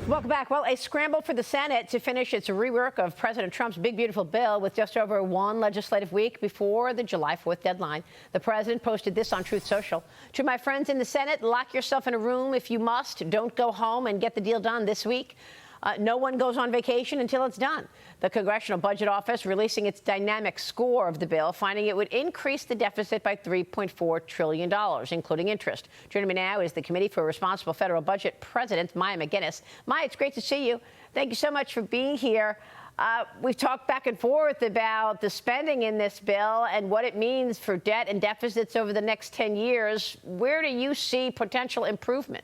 Welcome back. Well, a scramble for the Senate to finish its rework of President Trump's big, beautiful bill with just over one legislative week before the July 4th deadline. The president posted this on Truth Social. To my friends in the Senate, lock yourself in a room if you must. Don't go home and get the deal done this week. No one goes on vacation until it's done. The Congressional Budget Office releasing its dynamic score of the bill, finding it would increase the deficit by $3.4 trillion, including interest. Joining me now is the Committee for Responsible Federal Budget President, Maya MacGuineas. Maya, it's great to see you. Thank you so much for being here. We've talked back and forth about the spending in this bill and what it means for debt and deficits over the next 10 years. Where do you see potential improvement?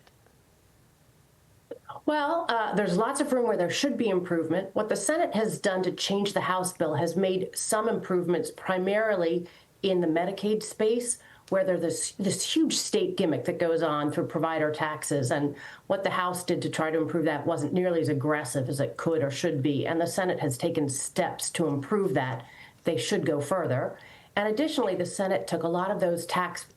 Well, there's lots of room where there should be improvement. What the Senate has done to change the House bill has made some improvements, primarily in the Medicaid space, where there's this huge state gimmick that goes on through provider taxes. And what the House did to try to improve that wasn't nearly as aggressive as it could or should be. And the Senate has taken steps to improve that. They should go further. And additionally, the Senate took a lot of those tax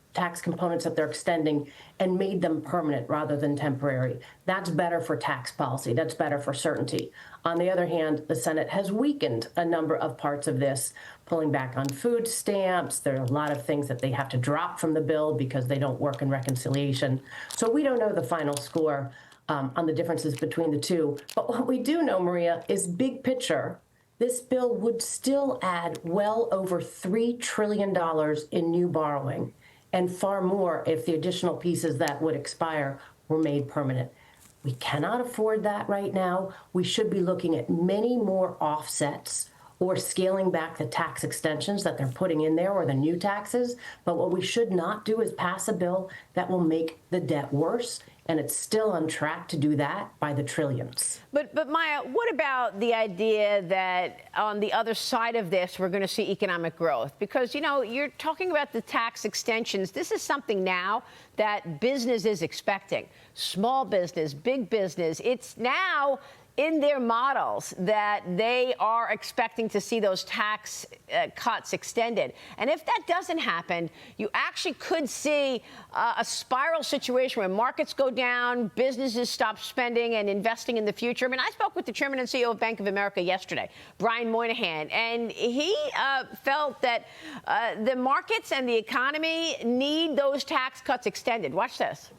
components that they're extending and made them permanent rather than temporary. That's better for tax policy. That's better for certainty. On the other hand, the Senate has weakened a number of parts of this, pulling back on food stamps. There are a lot of things that they have to drop from the bill because they don't work in reconciliation. So we don't know the final score on the differences between the two. But what we do know, Maria, is big picture. This bill would still add well over $3 trillion in new borrowing, and far more if the additional pieces that would expire were made permanent. We cannot afford that right now. We should be looking at many more offsets or scaling back the tax extensions that they're putting in there or the new taxes. But what we should not do is pass a bill that will make the debt worse. And it's still on track to do that by the trillions. But Maya, what about the idea that on the other side of this, we're going to see economic growth? Because, you know, you're talking about the tax extensions. This is something now that business is expecting. Small business, big business. It's now in their models that they are expecting to see those tax cuts extended. And if that doesn't happen, you actually could see a spiral situation where markets go down, businesses stop spending and investing in the future. I mean, I spoke with the chairman and CEO of Bank of America yesterday, Brian Moynihan, and he felt that the markets and the economy need those tax cuts extended. Watch this.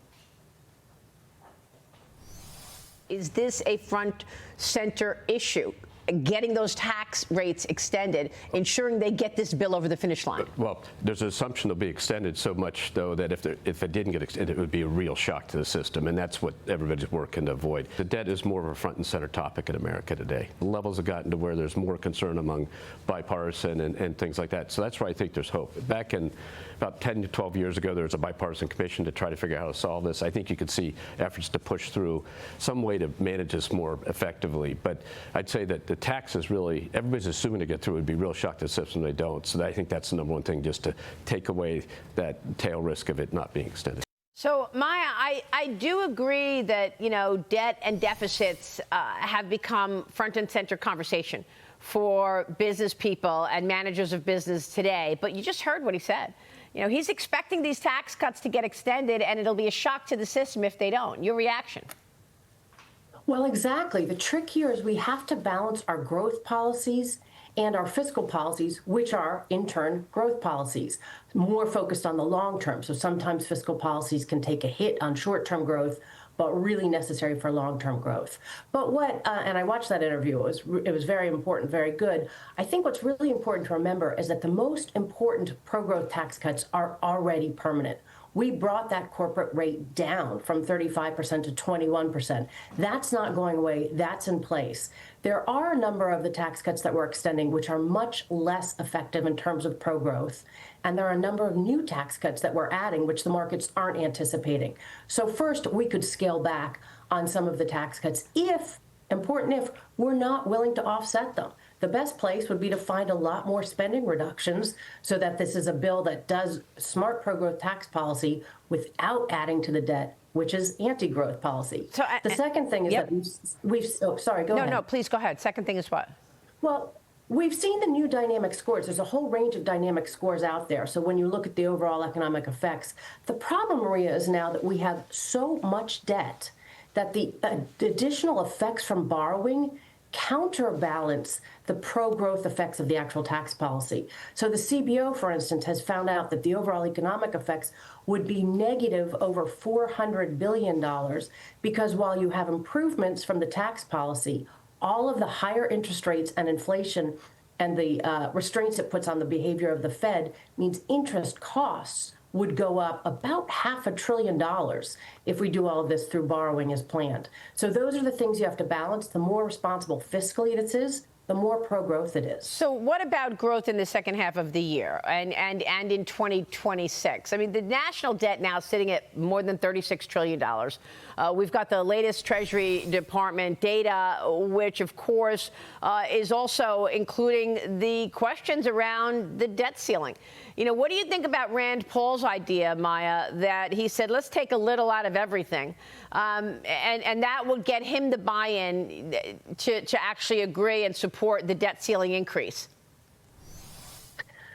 Is this a front center issue, getting those tax rates extended, ensuring they get this bill over the finish line? Well, there's an assumption they'll be extended so much, though, that if it didn't get extended, it would be a real shock to the system, and that's what everybody's working to avoid. The debt is more of a front and center topic in America today. The levels have gotten to where there's more concern among bipartisan and things like that. So that's where I think there's hope. Back in about 10 to 12 years ago, there was a bipartisan commission to try to figure out how to solve this. I think you could see efforts to push through some way to manage this more effectively. But I'd say that the taxes really, everybody's assuming to get through, it would be a real shock to the system they don't. So I think that's the number one thing, just to take away that tail risk of it not being extended. So, Maya, I do agree that, you know, debt and deficits have become front and center conversation for business people and managers of business today. But you just heard what he said. You know, he's expecting these tax cuts to get extended, and it'll be a shock to the system if they don't. Your reaction? Well, exactly. The trick here is we have to balance our growth policies and our fiscal policies, which are, in turn, growth policies, more focused on the long term. So sometimes fiscal policies can take a hit on short-term growth, but really necessary for long-term growth. But what, and I watched that interview, it was very important, very good. I think what's really important to remember is that the most important pro-growth tax cuts are already permanent. We brought that corporate rate down from 35% to 21%. That's not going away. That's in place. There are a number of the tax cuts that we're extending which are much less effective in terms of pro-growth. And there are a number of new tax cuts that we're adding which the markets aren't anticipating. So first, we could scale back on some of the tax cuts if we're not willing to offset them. The best place would be to find a lot more spending reductions so that this is a bill that does smart pro-growth tax policy without adding to the debt, which is anti-growth policy. So the second thing is that we've sorry, go ahead. No, please go ahead. Second thing is what? Well, we've seen the new dynamic scores. There's a whole range of dynamic scores out there. So when you look at the overall economic effects, the problem, Maria, is now that we have so much debt that the additional effects from borrowing counterbalance the pro-growth effects of the actual tax policy. So the CBO, for instance, has found out that the overall economic effects would be negative over $400 billion because while you have improvements from the tax policy, all of the higher interest rates and inflation and the restraints it puts on the behavior of the Fed means interest costs would go up about $500 billion if we do all of this through borrowing as planned. So those are the things you have to balance. The more responsible fiscally it is, the more pro-growth it is. So what about growth in the second half of the year and in 2026? I mean, the national debt now sitting at more than $36 trillion. We've got the latest Treasury Department data, which, of course, is also including the questions around the debt ceiling. You know, what do you think about Rand Paul's idea, Maya, that he said, let's take a little out of everything, and that would get him to buy in to actually agree and support the debt ceiling increase?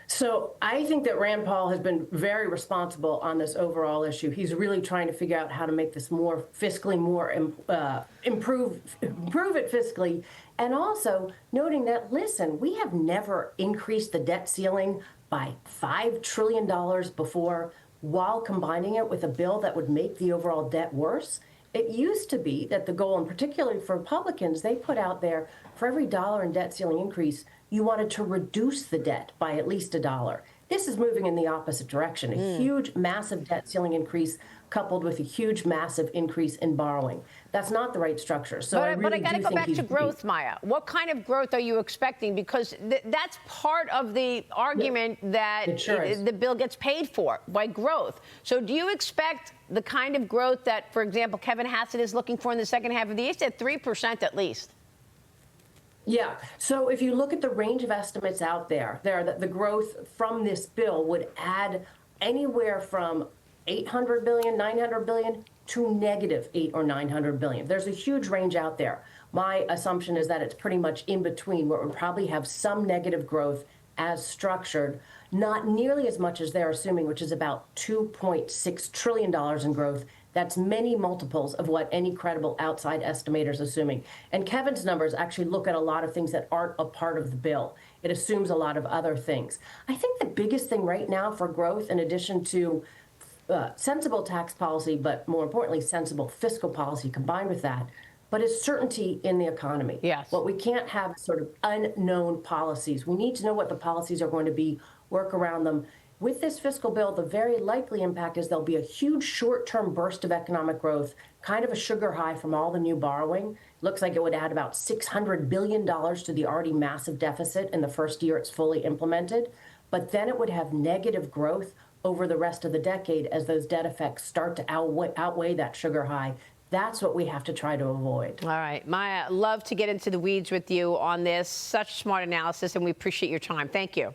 So I think that Rand Paul has been very responsible on this overall issue. He's really trying to figure out how to make this more fiscally, improve it fiscally, and also noting that, listen, we have never increased the debt ceiling by $5 trillion before while combining it with a bill that would make the overall debt worse. It used to be that the goal, and particularly for Republicans, they put out there for every dollar in debt ceiling increase, you wanted to reduce the debt by at least $1. This is moving in the opposite direction. A huge, massive debt ceiling increase coupled with a huge, massive increase in borrowing. That's not the right structure. So but I got to go back to growth, Maya. What kind of growth are you expecting? Because that's part of the argument that the bill gets paid for, by growth. So do you expect the kind of growth that, for example, Kevin Hassett is looking for in the second half of the year? He said 3% at least. Yeah. So if you look at the range of estimates out there, the growth from this bill would add anywhere from $800 billion, $900 billion to negative $800 or $900 billion. There's a huge range out there. My assumption is that it's pretty much in between, where it would probably have some negative growth as structured, not nearly as much as they're assuming, which is about $2.6 trillion in growth. That's many multiples of what any credible outside estimator is assuming. And Kevin's numbers actually look at a lot of things that aren't a part of the bill. It assumes a lot of other things. I think the biggest thing right now for growth, in addition to sensible tax policy, but more importantly, sensible fiscal policy combined with that, but is certainty in the economy. Yes. What we can't have is sort of unknown policies. We need to know what the policies are going to be, work around them. With this fiscal bill, the very likely impact is there'll be a huge short-term burst of economic growth, kind of a sugar high from all the new borrowing. Looks like it would add about $600 billion to the already massive deficit in the first year it's fully implemented. But then it would have negative growth over the rest of the decade as those debt effects start to outweigh that sugar high. That's what we have to try to avoid. All right, Maya, love to get into the weeds with you on this. Such smart analysis, and we appreciate your time. Thank you.